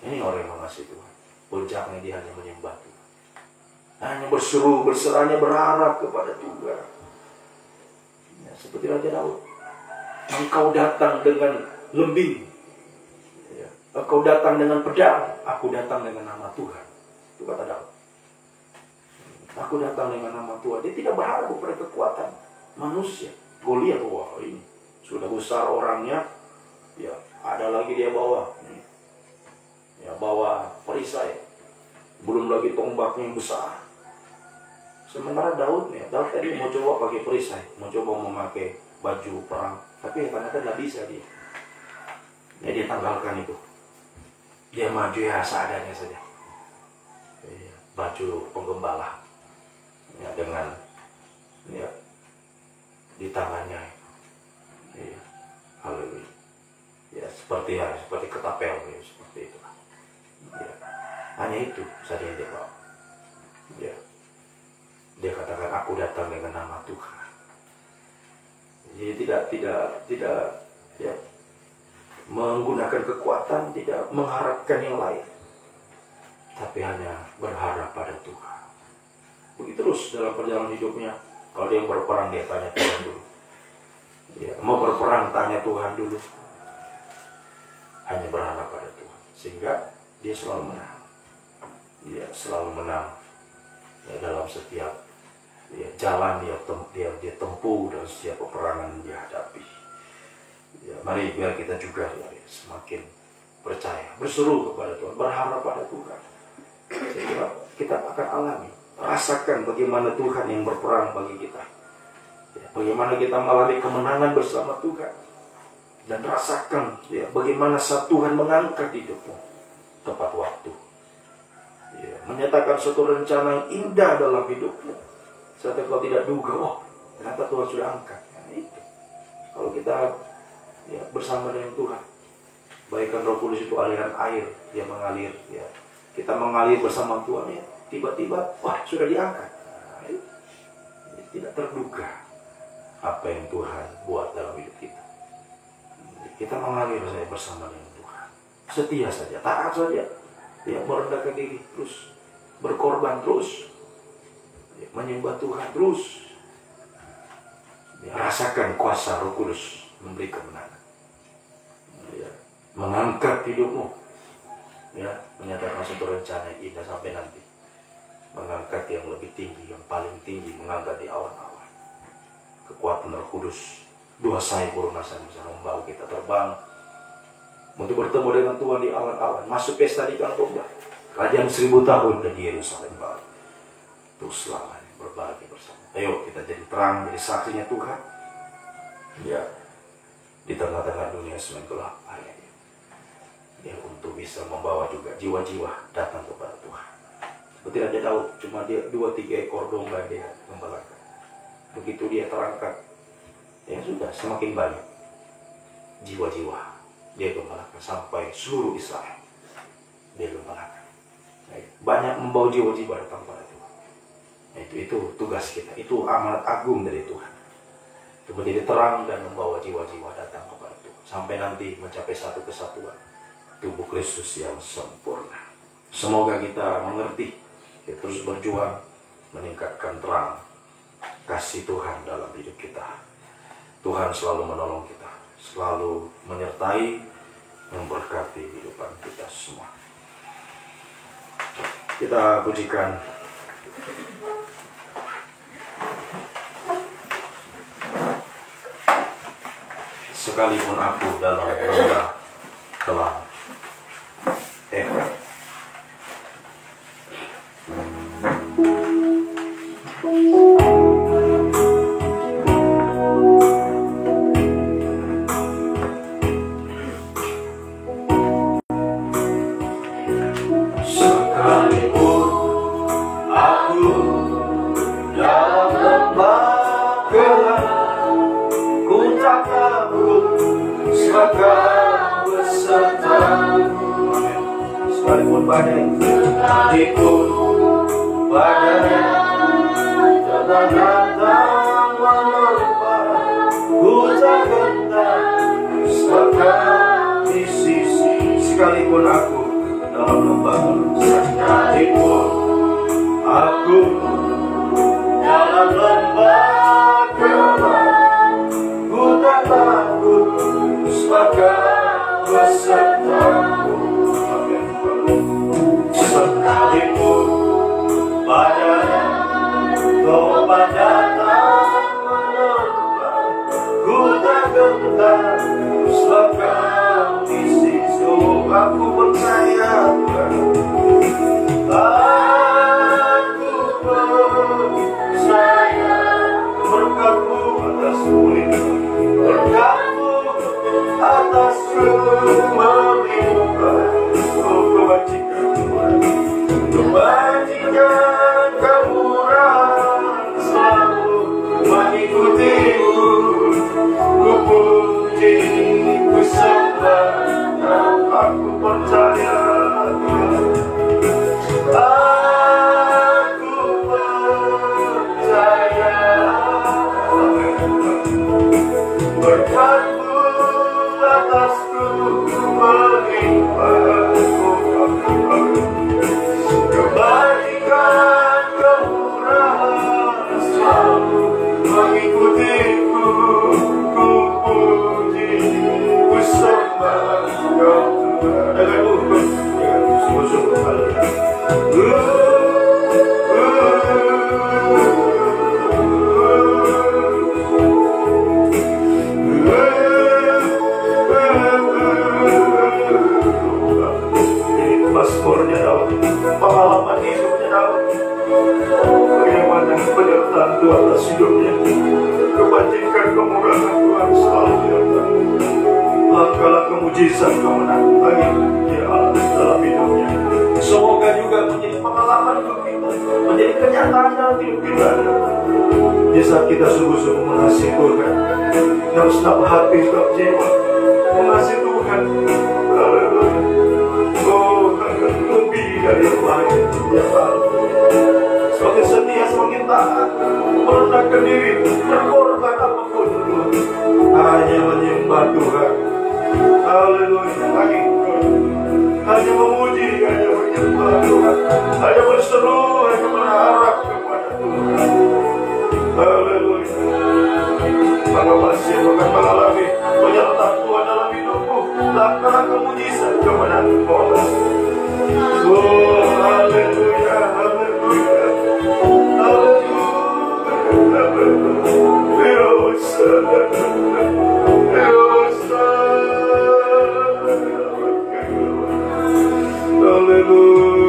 Ini orang yang mengasihi Tuhan. Puncaknya dia hanya menyembah Tuhan. Hanya berseru, berserahnya, berharap kepada Tuhan. Seperti Raja Daud. Engkau datang dengan lembing, engkau datang dengan pedang, aku datang dengan nama Tuhan. Itu kata Daud. Aku datang dengan nama Tuhan. Dia tidak berharap kepada kekuatan manusia, Goliat, wah ini sudah besar orangnya, ya ada lagi dia bawa, ya bawa perisai, belum lagi tombaknya yang besar. Sementara Daud tadi mau coba pakai perisai, mau coba memakai baju perang, tapi ternyata nggak bisa dia. Ya, dia tanggalkan itu. Dia maju ya seadanya saja. Baju penggembala, ya, dengan ya di tangannya. Ya, haleluya. Ya seperti ketapel, ya, seperti itu. Ya, hanya itu saja yang dia bawa. Ya. Dia katakan, aku datang dengan nama Tuhan. Jadi tidak ya, menggunakan kekuatan, tidak mengharapkan yang lain, tapi hanya berharap pada Tuhan. Begitu terus dalam perjalanan hidupnya. Kalau dia berperang, dia tanya Tuhan dulu. Ya, mau berperang, tanya Tuhan dulu. Hanya berharap pada Tuhan, sehingga dia selalu menang. Dia selalu menang, ya, dalam setiap ya, jalan dia tempuh, dan setiap peperangan dia hadapi. Ya, mari biar kita juga ya, semakin percaya, berseru kepada Tuhan, berharap pada Tuhan. Sehingga kita akan alami, rasakan bagaimana Tuhan yang berperang bagi kita. Ya, bagaimana kita mengalami kemenangan bersama Tuhan. Dan rasakan ya, bagaimana saat Tuhan mengangkat hidupmu tepat waktu. Ya, menyatakan suatu rencana yang indah dalam hidupmu. Saat kau tidak duga, oh ternyata Tuhan sudah angkat. Nah, itu. Kalau kita ya, bersama dengan Tuhan, bagaikan Roh Kudus itu aliran air yang mengalir. Ya. Kita mengalir bersama Tuhan, ya. Tiba-tiba, wah sudah diangkat. Nah, itu. Tidak terduga apa yang Tuhan buat dalam hidup kita. Kita mengalir saja bersama dengan Tuhan. Setia saja, taat saja. Ya, merendahkan diri terus, berkorban terus, ya, menyembah Tuhan terus. Ya, rasakan kuasa Roh Kudus memberi kemenangan. Ya, mengangkat hidupmu. Ya, menyatakan satu rencana yang indah sampai nanti. Mengangkat yang lebih tinggi, yang paling tinggi, mengangkat di awan-awan. Kekuatan Roh Kudus, dua sayap perumasan bisa membawa kita terbang untuk bertemu dengan Tuhan di awan-awan, masuk pesta di kampung kerajaan 1000 tahun dan di Yerusalem baru. Terus selamanya berbagi bersama. Ayo kita jadi terang, jadi saksinya Tuhan. Ya, di tengah-tengah dunia semakin gelap hari ini. Ya, untuk bisa membawa juga jiwa-jiwa datang kepada Tuhan. Seperti Raja Daud, cuma dia 2-3 ekor domba dia gembalakan. Begitu dia terangkat, ya sudah semakin banyak jiwa-jiwa dia gembalakan sampai seluruh Israel dia gembalakan. Banyak membawa jiwa-jiwa datang kepada Tuhan. Itu tugas kita, itu amanat agung dari Tuhan. Itu menjadi terang dan membawa jiwa-jiwa datang kepada Tuhan sampai nanti mencapai satu kesatuan tubuh Kristus yang sempurna. Semoga kita mengerti, kita terus berjuang meningkatkan terang kasih Tuhan dalam hidup kita. Tuhan selalu menolong kita, selalu menyertai, memberkati kehidupan kita semua. Kita pujikan sekalipun aku dalam lembah kelam efek. Sekalipun badai ikut badai datang menerpa, ku tak gentar sepakat di sisi. Sekalipun aku dalam lembah, sekalipun aku dalam lembah gelap, ku tak takut sepakat besertaku. Sekalipun badai tobat datang menerpa, Mazmurnya Daud, pengalaman hidupnya Daud, bagaimana penyertaan Tuhan atas hidupnya, kebajikan kemurahan Tuhan selalu menyertai, langkah-langkah mujizat kemenangan bagi dia Allah dalam hidupnya. Semoga juga menjadi pengalaman hidup kita, menjadi kenyataan dalam hidup kita. Di saat kita sungguh-sungguh mengasihi Tuhan, dalam segenap hati, segenap jiwa, mengasihi Tuhan. Haleluya. Oh, lebih dari yang lain, ya semakin setia, semakin taat, merendahkan diri, berkorban apapun Tuhan, hanya menyembah Tuhan. Haleluya. Hanya memuji, hanya menyembah Tuhan, hanya berseru, hanya berharap kepada Tuhan. Haleluya. Maka masih akan mengalami penyertaan Tuhan dalam hidupmu, langkah-langkah mujizat kemenangan Tuhan. Oh, haleluya, haleluya, Hallelujah.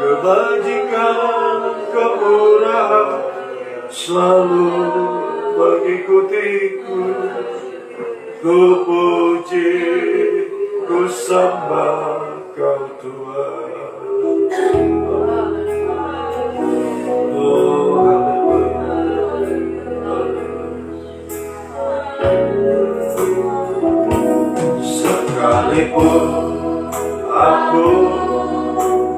Kebajikan, kemurahan selalu mengikutiku. Ku puji, ku sembah Kau Tuhan. Oh, sekalipun aku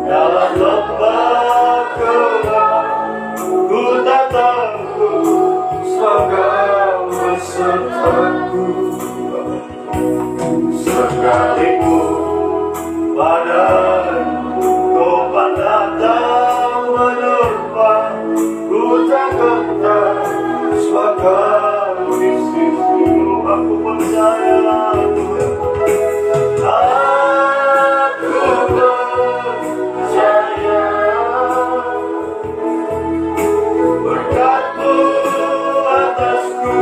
dalam lembah gelap, ku tak takut sebab Kau besertaku. Sekalipun badai topan datang menerpa, ku tak gentar sebab Kau di sisiku. Aku percaya Tuhan, aku percaya berkat-Mu atasku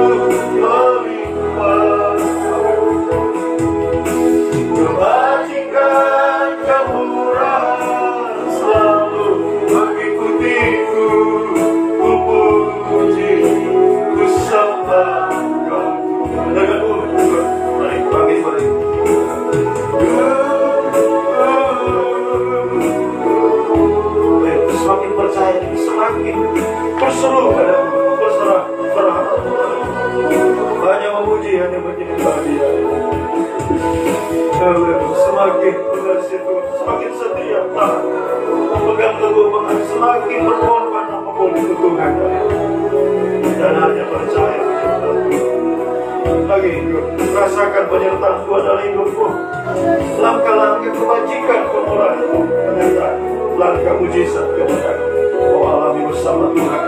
melimpah. Tuhan, semakin setia Tuhan, memegang teguh Tuhan, semakin berkorban apapun itu Tuhan, dan hanya percaya lagi rasakan penyertaan Tuhan dalam hidupku. Langkah-langkah kebajikan kemurahan ternyata langkah mujizat kemudian kau alami bersama Tuhan.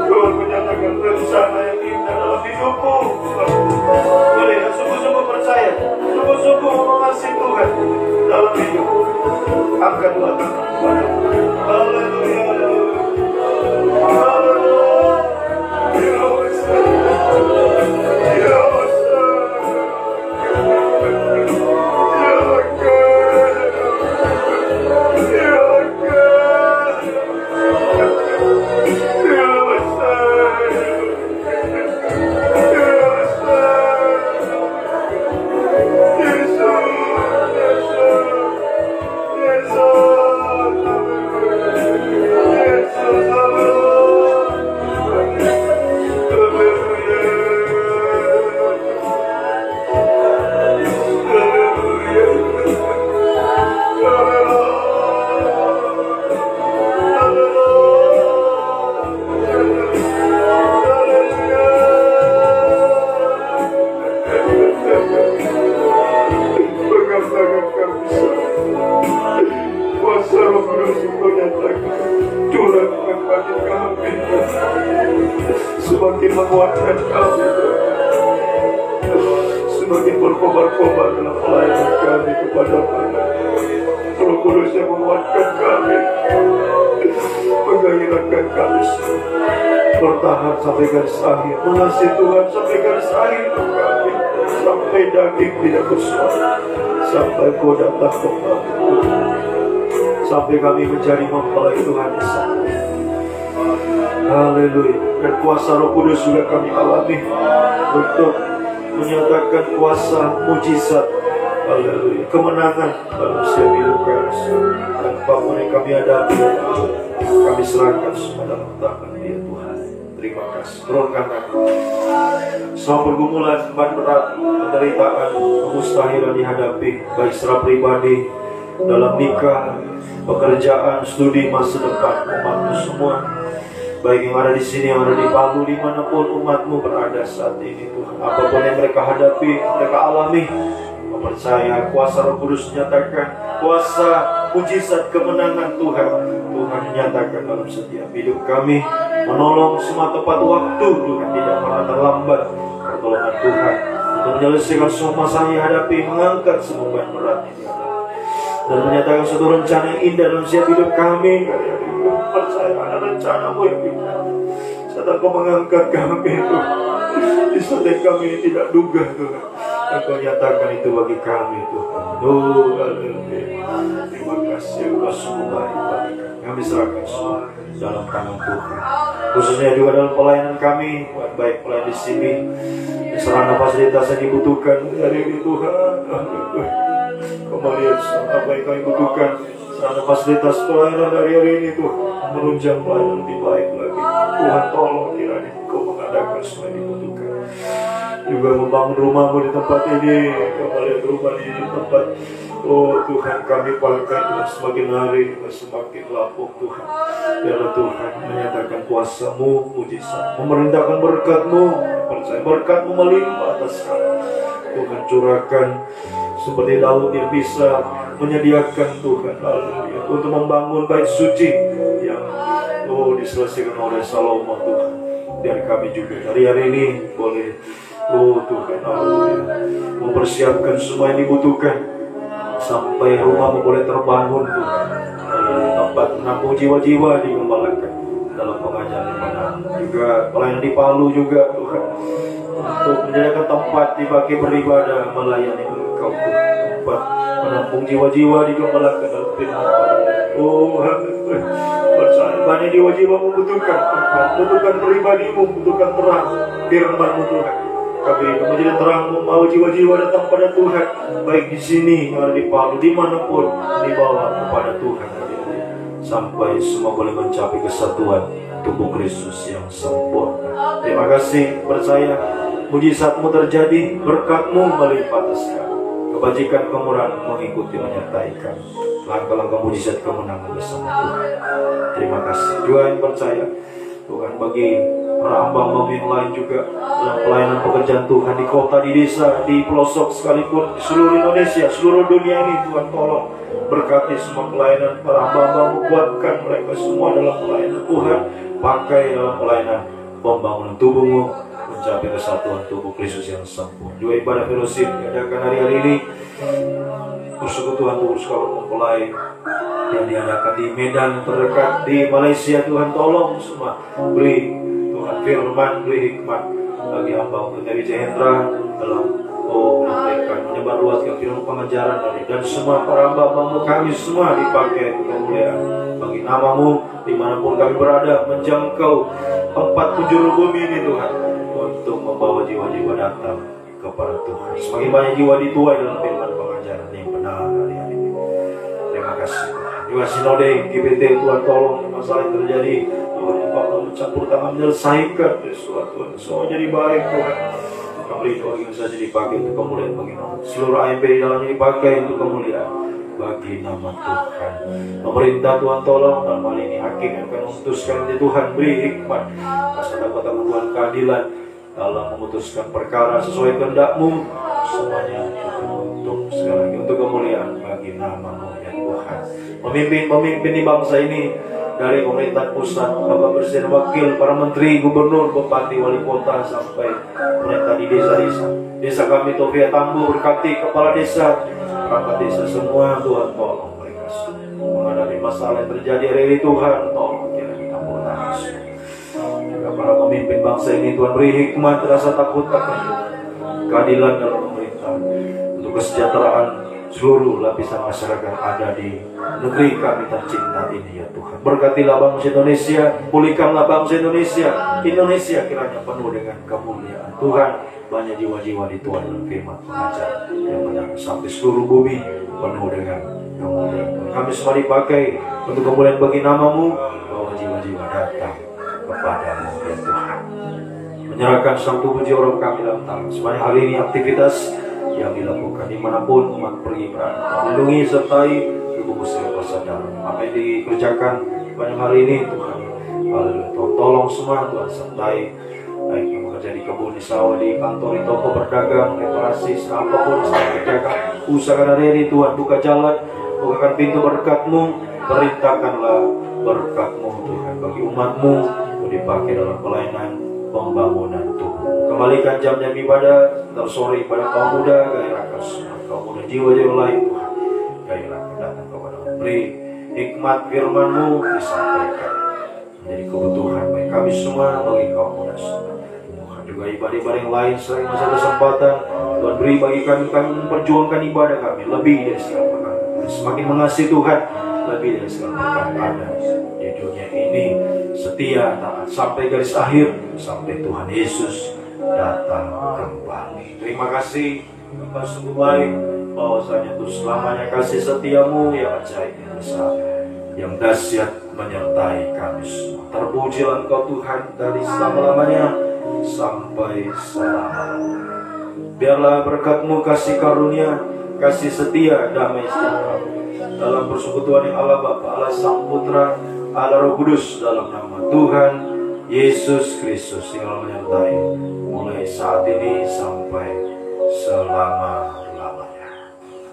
Tuhan menyatakan rencana yang indah dalam hidupmu. Boleh sungguh-sungguh percaya, sungguh-sungguh mengasihi Tuhan dalam hidup. Angkat dua tangan kepada Tuhan. Haleluya. Semakin menguatkan kami, semakin berkobar-kobar dalam pelayanan kami kepada Anda. Roh Kudus yang menguatkan kami, menggairahkan kami semua, bertahan sampai garis akhir, mengasihi Tuhan sampai garis akhir untuk kami, sampai daging tidak bersuara, sampai Kau datang kembali, sampai kami menjadi mempelai Tuhan di sana. Haleluya. Dan kuasa Roh Kudus juga kami alami untuk menyatakan kuasa mujizat, haleluya, kemenangan dalam setiap hidup kami. Dan apapun yang kami hadapi, kami serahkan semua dalam tangan Dia Tuhan. Terima kasih. Turunkan tangan. Semua pergumulan, beban berat, penderitaan, kemustahilan dihadapi, baik secara pribadi, dalam nikah, pekerjaan, studi, masa depan umatmu semua, baik yang ada di sini, yang ada di Palu, dimanapun umatmu berada saat ini Tuhan. Apapun yang mereka hadapi, mereka alami, mempercaya kuasa Roh Kudus menyatakan kuasa mujizat kemenangan Tuhan. Tuhan menyatakan dalam setiap hidup kami, menolong semua tepat waktu Tuhan, tidak pernah terlambat pertolongan Tuhan untuk menyelesaikan semua masalah yang hadapi, mengangkat semua beban berat ini dan menyatakan suatu rencana yang indah dalam setiap hidup kami. Percaya ada rencana-Mu yang indah. Saat Engkau mengangkat kami Tuhan, di saat kami tidak duga Tuhan, Engkau nyatakan itu bagi kami Tuhan. Oh, haleluya. Terima kasih, Engkau sungguh baik bagi kami. Kami serahkan semua dalam tangan Tuhan. Khususnya juga dalam pelayanan kami, baik pelayan di sini, sarana fasilitas yang dibutuhkan dari Tuhan. Kau melihat apa yang kami butuhkan, sarana fasilitas pelayanan dari hari ini Tuhan, menunjang pelayanan lebih baik lagi. Tuhan tolong kiranya Kau mengadakan semua yang dibutuhkan. Juga membangun rumah-Mu di tempat ini, kembali rumah di tempat. Oh Tuhan, kami pakai Tuhan, semakin hari semakin lapuk Tuhan. Biarlah Tuhan menyatakan kuasa-Mu mujizat, memerintahkan berkat-Mu, percaya berkat-Mu melimpah atas kami. Tuhan curahkan seperti Daud yang bisa menyediakan Tuhan, haleluya, untuk membangun bait suci yang diselesaikan oleh Salomo Tuhan. Biar kami juga dari hari ini boleh Tuhan, haleluya, mempersiapkan semua yang dibutuhkan sampai rumah-Mu boleh terbangun Tuhan, tempat menampung jiwa-jiwa dikembalikan dalam pengajaran yang benar. Juga pelayanan di Palu juga Tuhan, untuk menjadikan tempat dipakai beribadah, melayani Engkau Tuhan, tempat menampung jiwa-jiwa dikembalikan dalam firman. Oh haleluya, percaya banyak jiwa-jiwa membutuhkan Tuhan, membutuhkan pribadi-Mu, membutuhkan terang firman-Mu Tuhan. Kami menjadi terang, membawa jiwa-jiwa datang pada Tuhan, baik di sini, yang ada di Palu, dimanapun, dibawa kepada Tuhan, sampai semua boleh mencapai kesatuan tubuh Kristus yang sempurna. Terima kasih, percaya mujizat-Mu terjadi, berkat-Mu melimpah sekali. Kebajikan kemurahan mengikuti menyertai kami. Langkah-langkah mujizat kemenangan bersama Tuhan. Terima kasih. Juga yang percaya Tuhan, bagi para hamba-Mu yang lain juga dalam pelayanan pekerjaan Tuhan di kota, di desa, di pelosok sekalipun, di seluruh Indonesia, seluruh dunia ini, Tuhan tolong berkati semua pelayanan para hamba-Mu, kuatkan mereka semua dalam pelayanan Tuhan, pakai dalam pelayanan pembangunan tubuh-Mu, mencapai kesatuan tubuh Kristus yang sempurna. Juga ibadah fellowship diadakan hari-hari ini, persekutuan tubuh skala mempelai yang diadakan di Medan terdekat di Malaysia. Tuhan tolong semua, beri Tuhan firman, beri hikmat bagi hamba untuk dari Hendra dalam menyampaikan, menyebarluaskan firman pengajaran dari, dan semua para hamba-Mu kami semua dipakai untuk kemuliaan bagi nama-Mu dimanapun kami berada, menjangkau 4 penjuru bumi ini Tuhan, untuk membawa jiwa-jiwa datang kepada Tuhan. Semakin banyak jiwa dituai dalam firman pengajaran yang benar hari-hari ini. Terima kasih Tuhan. Juga sinode GBT, Tuhan tolong masalah yang terjadi, Tuhan Bapak mencampur tangan menyelesaikan sesuatu, Tuhan semua jadi baik Tuhan. Kembali itu organisasi dipakai untuk kemuliaan bagi nama, seluruh AMP di dalamnya dipakai untuk kemuliaan bagi nama Tuhan. Pemerintah Tuhan tolong dalam hal ini, hakim yang akan memutuskan ini Tuhan, beri hikmat, kasih dapat Tuhan keadilan dalam memutuskan perkara sesuai kehendak-Mu, semuanya Tuhan untuk sekali lagi untuk kemuliaan bagi nama-Mu ya Tuhan. Pemimpin di bangsa ini, dari pemerintah pusat, Bapak Presiden, Wakil, para menteri, gubernur, bupati, wali kota, sampai pemerintah di desa-desa. Desa kami Tofia Tambu, berkati kepala desa, perangkat desa semua, Tuhan tolong mereka menghadapi masalah yang terjadi hari ini. Tuhan tolong kiranya campur tangan. Juga para pemimpin bangsa ini, Tuhan beri hikmat, rasa takut akan keadilan dalam pemerintah, untuk kesejahteraan seluruh lapisan masyarakat ada di negeri kami tercinta ini ya Tuhan. Berkatilah bangsa Indonesia, pulihkanlah bangsa Indonesia. Indonesia kiranya penuh dengan kemuliaan Tuhan. Banyak jiwa-jiwa dituai dalam firman pengajaran yang benar, sampai seluruh bumi penuh dengan kemuliaan. Kami semua dipakai untuk kemuliaan bagi nama-Mu, bahwa jiwa-jiwa datang kepadamu ya Tuhan. Menyerahkan sang tubuh jiwa kami dalam tangan. Semuanya hari ini aktivitas yang dilakukan dimanapun umat pergi berada, melindungi sertai tubuh muslim persaudaraan. Apa yang dikerjakan banyak hari ini Tuhan, haleluya, tolong semua Tuhan, sertai baik yang bekerja di kebun, di sawah, di kantor, di toko, berdagang, reparasi, apapun yang kerjakan, usahakan hari ini Tuhan, buka jalan, bukakan pintu berkat-Mu, perintahkanlah berkat-Mu Tuhan bagi umat-Mu, dipakai dalam pelayanan pembangunan tubuh. Kembalikan jam-jam ibadah, ntar sore ibadah kaum muda, gairahkan semua kaum muda, jiwa-jiwa lain Tuhan, gairahkan datang kepada-Mu. Beri hikmat firman-Mu disampaikan menjadi kebutuhan bagi kami semua, bagi kaum muda semua. Tuhan juga ibadah-ibadah yang lain sering masa kesempatan Tuhan beri bagi kami memperjuangkan ibadah kami lebih dari segala perkara. Semakin mengasihi Tuhan, lebih dari segala perkara ada di dunia ini, setia taat sampai garis akhir, sampai Tuhan Yesus datang kembali. Terima kasih, Engkau sungguh baik, bahwasanya Tuhan selamanya kasih setiamu yang ajaib, yang besar, yang dahsyat menyertai kami semua. Terpujilah Engkau Tuhan dari selama-lamanya sampai selama-lamanya. Biarlah berkat-Mu, kasih karunia, kasih setia, damai sejahtera dalam persekutuan yang Allah Bapa, Allah Sang Putra, Allah Roh Kudus, dalam nama Tuhan Yesus Kristus yang menyertai mulai saat ini sampai selama-lamanya.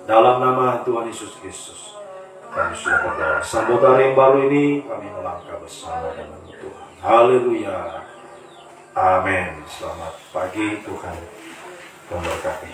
Dalam nama Tuhan Yesus Kristus kami sudah berdoa. Sambut hari yang baru ini, kami melangkah bersama dengan Tuhan. Haleluya. Amin. Selamat pagi, Tuhan memberkati.